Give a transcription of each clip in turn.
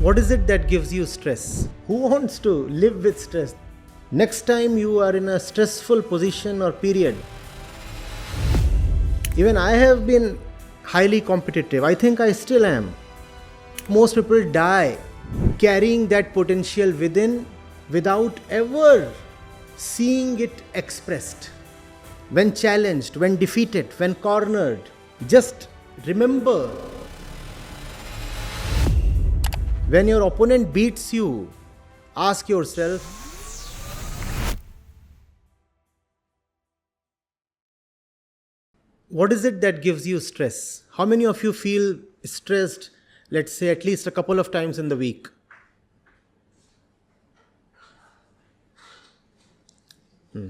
What is it that gives you stress? Who wants to live with stress? Next time you are in a stressful position or period, even I have been highly competitive. I think I still am. Most people die carrying that potential within without ever seeing it expressed. When challenged, when defeated, when cornered, just remember, when your opponent beats you, ask yourself, what is it that gives you stress? How many of you feel stressed, let's say, at least a couple of times in the week?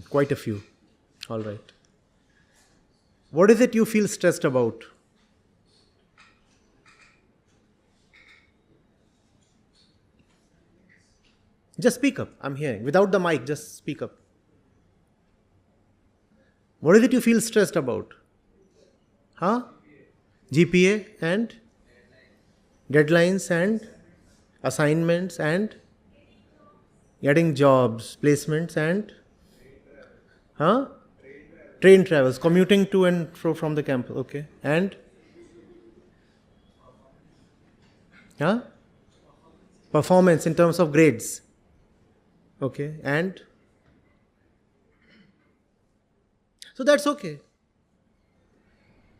Quite a few. All right. What is it you feel stressed about? Just speak up. I'm hearing. Without the mic, just speak up. What is it you feel stressed about? Huh? GPA and deadlines and assignments and getting jobs, placements and train travels, commuting to and fro from the campus. Okay. And performance in terms of grades. Okay. And so that's okay.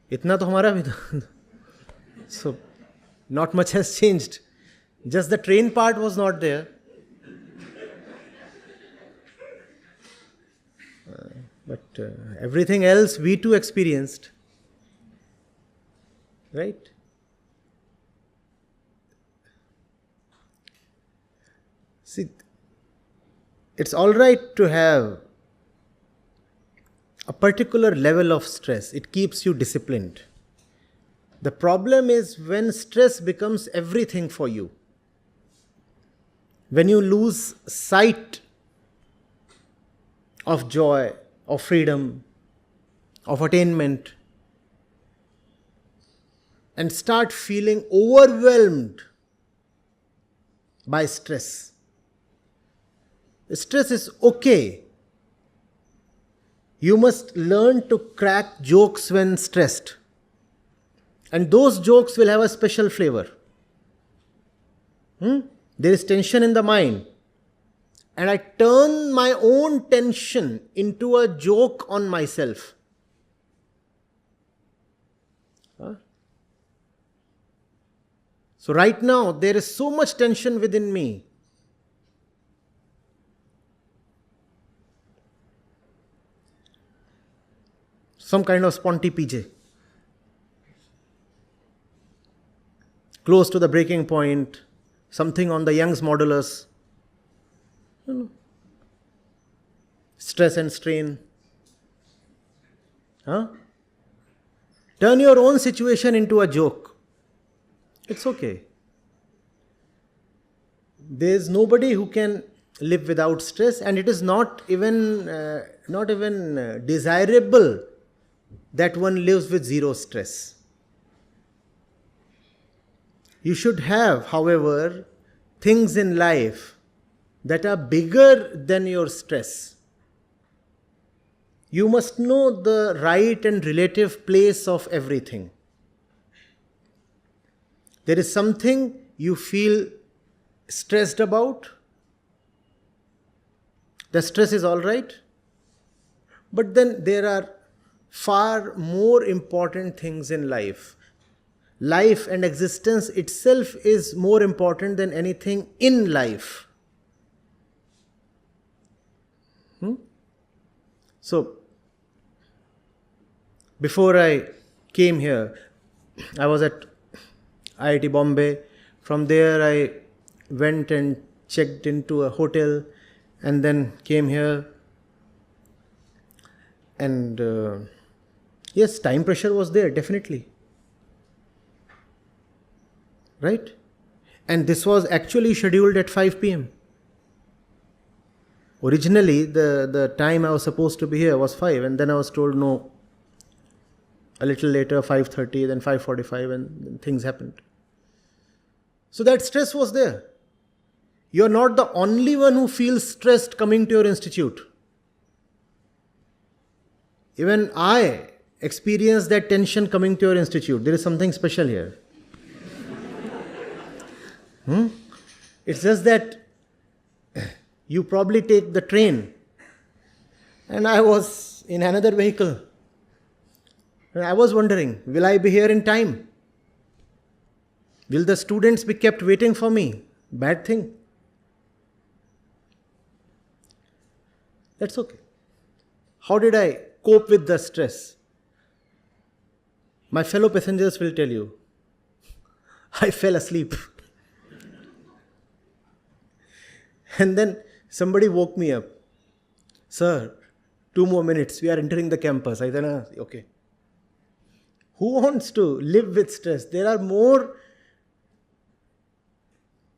इतना तो हमारा भी था. So not much has changed. Just the train part was not there. But everything else we too experienced. Right? See, it's all right to have a particular level of stress. It keeps you disciplined. The problem is when stress becomes everything for you. When you lose sight of joy, of freedom, of attainment, and start feeling overwhelmed by stress. Stress is okay. You must learn to crack jokes when stressed. And those jokes will have a special flavor. There is tension in the mind. And I turn my own tension into a joke on myself. So right now, there is so much tension within me. Some kind of sponty PJ. Close to the breaking point. Something on the Young's modulus. Stress and strain. Turn your own situation into a joke. It's okay. There is nobody who can live without stress, and it is not even desirable that one lives with zero stress. You should have, however, things in life that are bigger than your stress. You must know the right and relative place of everything. There is something you feel stressed about. The stress is all right. But then there are far more important things in life. Life and existence itself is more important than anything in life. So, before I came here, I was at IIT Bombay. From there, I went and checked into a hotel and then came here. And yes, time pressure was there, definitely. Right? And this was actually scheduled at 5 p.m. Originally, the time I was supposed to be here was 5, and then I was told no, a little later, 5:30, then 5:45, and things happened. So that stress was there. You're not the only one who feels stressed coming to your institute. Even I experienced that tension coming to your institute. There is something special here. It's just that you probably take the train and I was in another vehicle. And I was wondering, will I be here in time? Will the students be kept waiting for me? Bad thing. That's okay. How did I cope with the stress? My fellow passengers will tell you, I fell asleep. And then somebody woke me up. Sir, 2 more minutes, we are entering the campus. I said, okay. Who wants to live with stress? There are more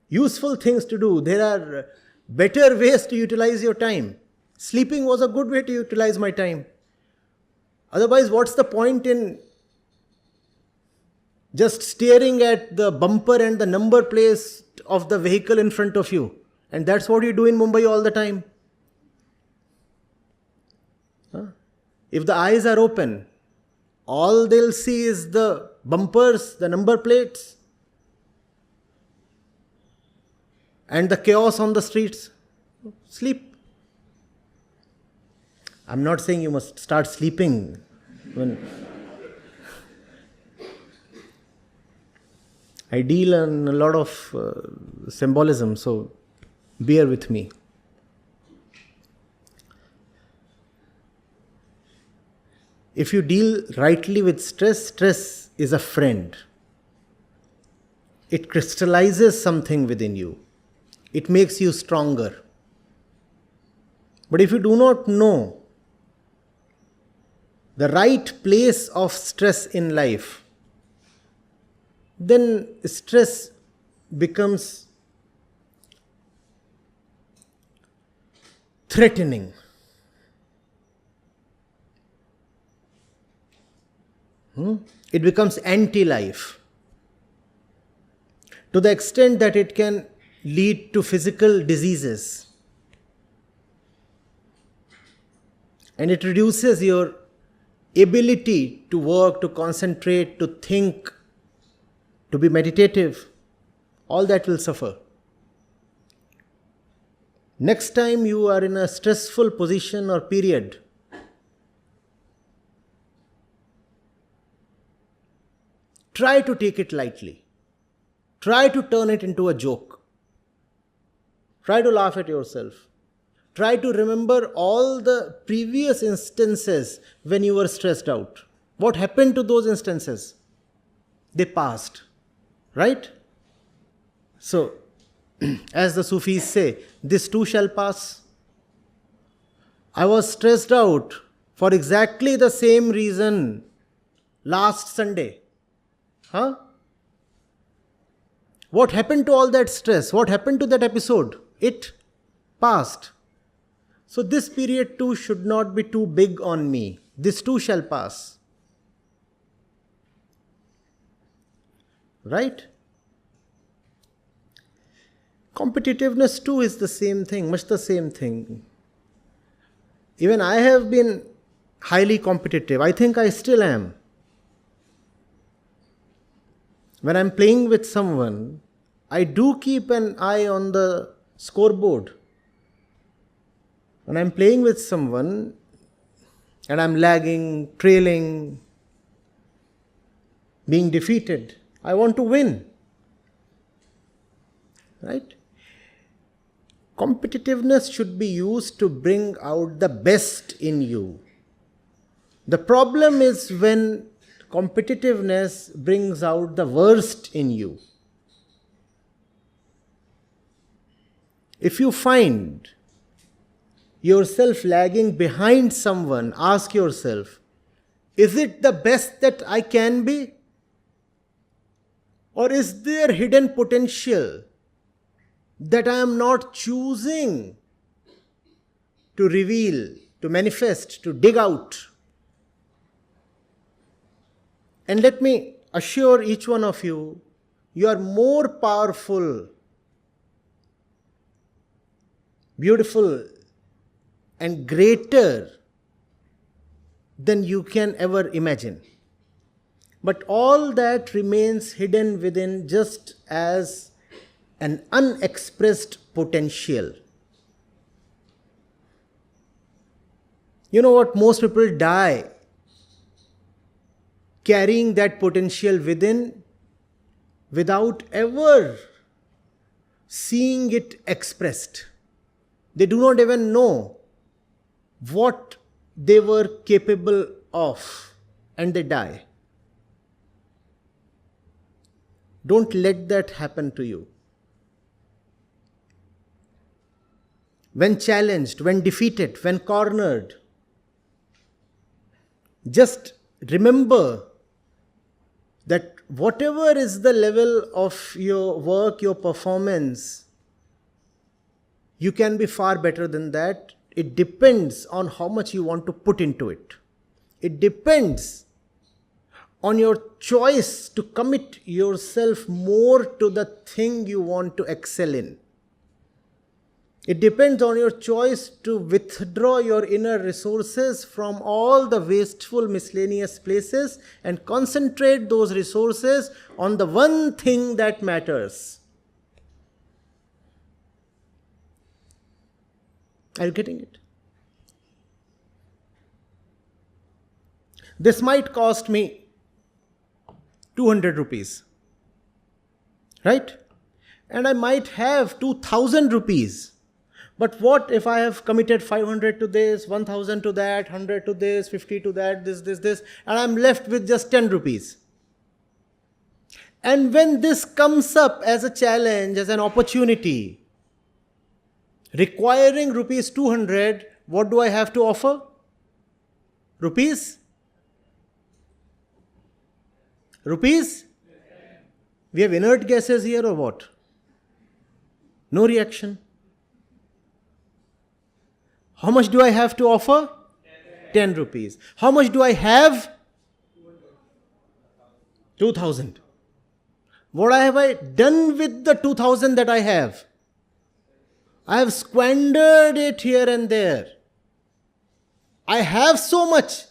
useful things to do. There are better ways to utilize your time. Sleeping was a good way to utilize my time. Otherwise, what's the point in just staring at the bumper and the number plate of the vehicle in front of you? And that's what you do in Mumbai all the time. If the eyes are open, all they'll see is the bumpers, the number plates, and the chaos on the streets. Sleep. I'm not saying you must start sleeping when I deal in a lot of symbolism, so bear with me. If you deal rightly with stress, stress is a friend. It crystallizes something within you. It makes you stronger. But if you do not know the right place of stress in life, then stress becomes threatening. It becomes anti-life to the extent that it can lead to physical diseases. And it reduces your ability to work, to concentrate, to think, to be meditative. All that will suffer. Next time you are in a stressful position or period, try to take it lightly. Try to turn it into a joke. Try to laugh at yourself. Try to remember all the previous instances when you were stressed out. What happened to those instances? They passed. Right? So, as the Sufis say, this too shall pass. I was stressed out for exactly the same reason last Sunday. What happened to all that stress? What happened to that episode? It passed. So this period too should not be too big on me. This too shall pass. Right? Competitiveness too is the same thing, much the same thing. Even I have been highly competitive. I think I still am. When I'm playing with someone, I do keep an eye on the scoreboard. When I'm playing with someone and I'm lagging, trailing, being defeated, I want to win. Right? Competitiveness should be used to bring out the best in you. The problem is when competitiveness brings out the worst in you. If you find yourself lagging behind someone, ask yourself, is it the best that I can be? Or is there hidden potential that I am not choosing to reveal, to manifest, to dig out? And let me assure each one of you, You are more powerful, beautiful, and greater than you can ever imagine. But all that remains hidden within just as an unexpressed potential. You know what? Most people die carrying that potential within without ever seeing it expressed. They do not even know what they were capable of, and they die. Don't let that happen to you. When challenged, when defeated, when cornered, just remember that whatever is the level of your work, your performance, you can be far better than that. It depends on how much you want to put into it. It depends on your choice to commit yourself more to the thing you want to excel in. It depends on your choice to withdraw your inner resources from all the wasteful, miscellaneous places and concentrate those resources on the one thing that matters. Are you getting it? This might cost me 200 rupees, right? And I might have 2000 rupees. But what if I have committed 500 to this, 1000 to that, 100 to this, 50 to that, this, and I'm left with just 10 rupees. And when this comes up as a challenge, as an opportunity, requiring rupees 200, what do I have to offer? Rupees? Rupees? We have inert gases here or what? No reaction. How much do I have to offer? 10 rupees. How much do I have? 2000. What have I done with the 2000 that I have? I have squandered it here and there. I have so much.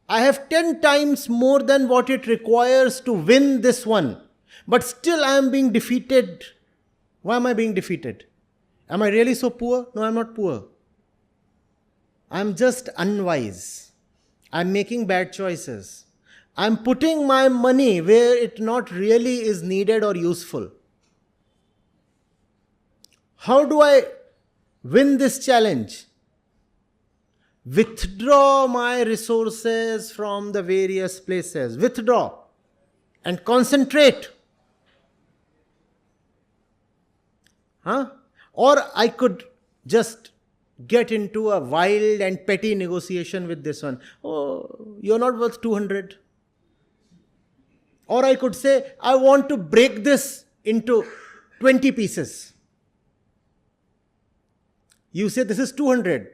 I have 10 times more than what it requires to win this one. But still I am being defeated. Why am I being defeated? Am I really so poor? No, I am not poor. I am just unwise. I am making bad choices. I am putting my money where it not really is needed or useful. How do I win this challenge? Withdraw my resources from the various places. Withdraw and concentrate. Or I could just get into a wild and petty negotiation with this one. Oh, you're not worth 200. Or I could say, I want to break this into 20 pieces. You say this is 200.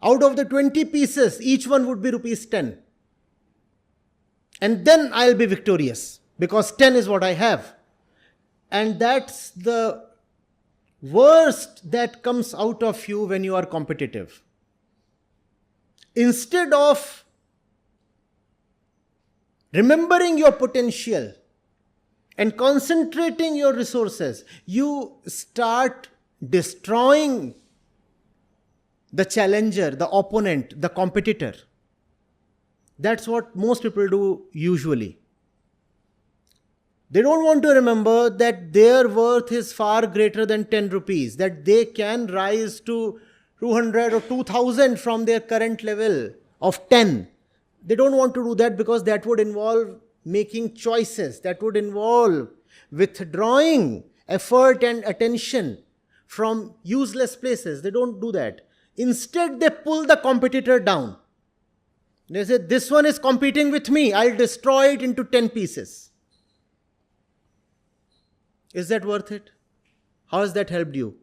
Out of the 20 pieces, each one would be rupees 10. And then I'll be victorious because 10 is what I have. And that's the worst that comes out of you when you are competitive. Instead of remembering your potential and concentrating your resources, you start destroying the challenger, the opponent, the competitor. That's what most people do usually. They don't want to remember that their worth is far greater than 10 rupees, that they can rise to 200 or 2000 from their current level of 10. They don't want to do that because that would involve making choices, that would involve withdrawing effort and attention from useless places. They don't do that. Instead, they pull the competitor down. They say, this one is competing with me. I'll destroy it into 10 pieces. Is that worth it? How has that helped you?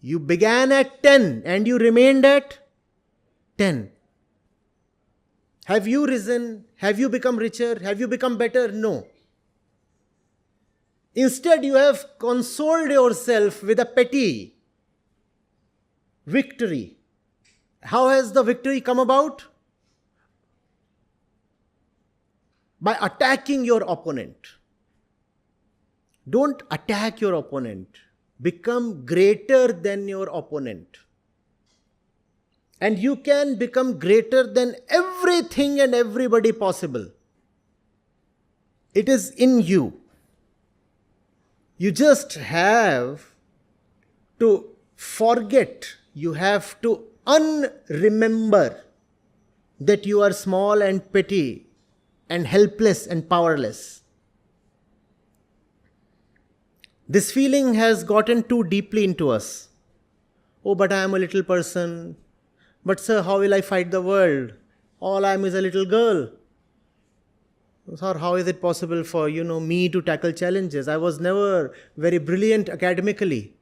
You began at 10 and you remained at 10. Have you risen? Have you become richer? Have you become better? No. Instead, you have consoled yourself with a petty victory. How has the victory come about? By attacking your opponent. Don't attack your opponent. Become greater than your opponent. And you can become greater than everything and everybody possible. It is in you. You just have to forget, you have to unremember that you are small and petty and helpless and powerless. This feeling has gotten too deeply into us. Oh, but I am a little person. But sir, how will I fight the world? All I am is a little girl. Sir, how is it possible for, me to tackle challenges? I was never very brilliant academically.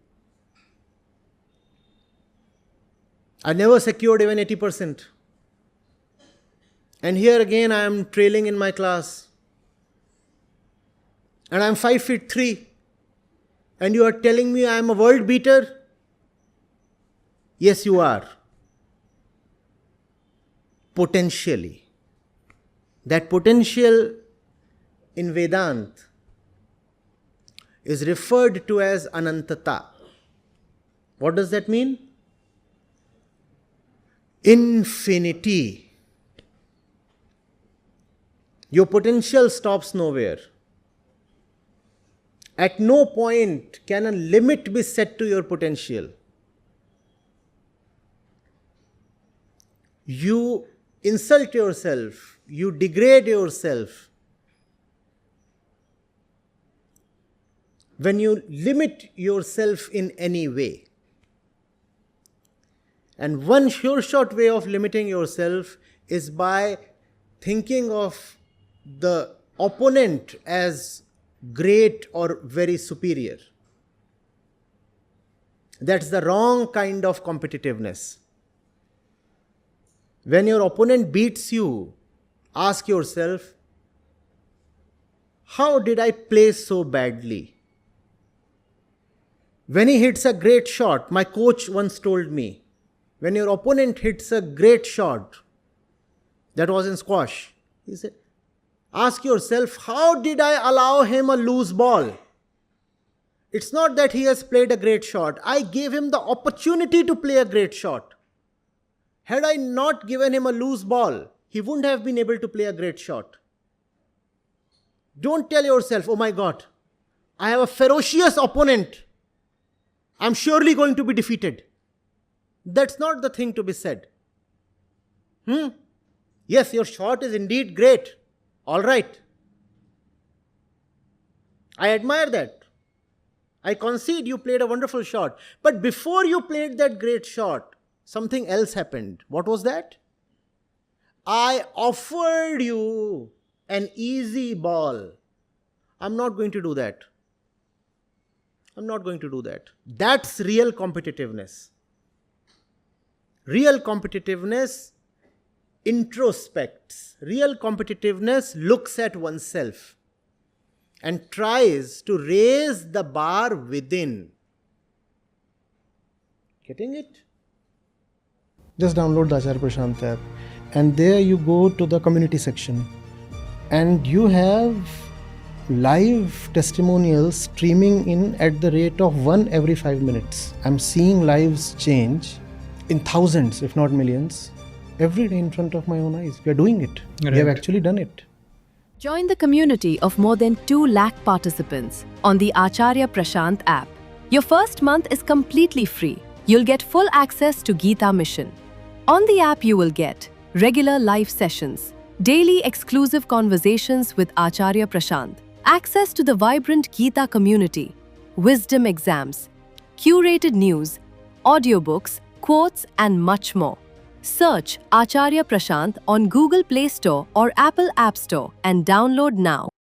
I never secured even 80%. And here again I am trailing in my class. And I am 5'3". And you are telling me I am a world beater? Yes, you are. Potentially. That potential in Vedanta is referred to as anantata. What does that mean? Infinity. Your potential stops nowhere. At no point can a limit be set to your potential. You insult yourself, you degrade yourself when you limit yourself in any way. And one sure shot way of limiting yourself is by thinking of the opponent as great or very superior. That's the wrong kind of competitiveness. When your opponent beats you, ask yourself, how did I play so badly? When he hits a great shot, my coach once told me, when your opponent hits a great shot, that was in squash, he said, ask yourself, how did I allow him a loose ball? It's not that he has played a great shot. I gave him the opportunity to play a great shot. Had I not given him a loose ball, he wouldn't have been able to play a great shot. Don't tell yourself, oh my God, I have a ferocious opponent. I'm surely going to be defeated. That's not the thing to be said. Yes, your shot is indeed great. All right. I admire that. I concede you played a wonderful shot. But before you played that great shot, something else happened. What was that? I offered you an easy ball. I'm not going to do that. I'm not going to do that. That's real competitiveness. Real competitiveness introspects. Real competitiveness looks at oneself and tries to raise the bar within. Getting it? Just download the Acharya Prashant app, and there you go to the community section, and you have live testimonials streaming in at the rate of 1 every 5 minutes. I'm seeing lives change in thousands, if not millions, every day in front of my own eyes. We are doing it. Right. We have actually done it. Join the community of more than 2 lakh participants on the Acharya Prashant app. Your first month is completely free. You'll get full access to Gita Mission. On the app, you will get regular live sessions, daily exclusive conversations with Acharya Prashant, access to the vibrant Gita community, wisdom exams, curated news, audiobooks, quotes, and much more. Search Acharya Prashant on Google Play Store or Apple App Store and download now.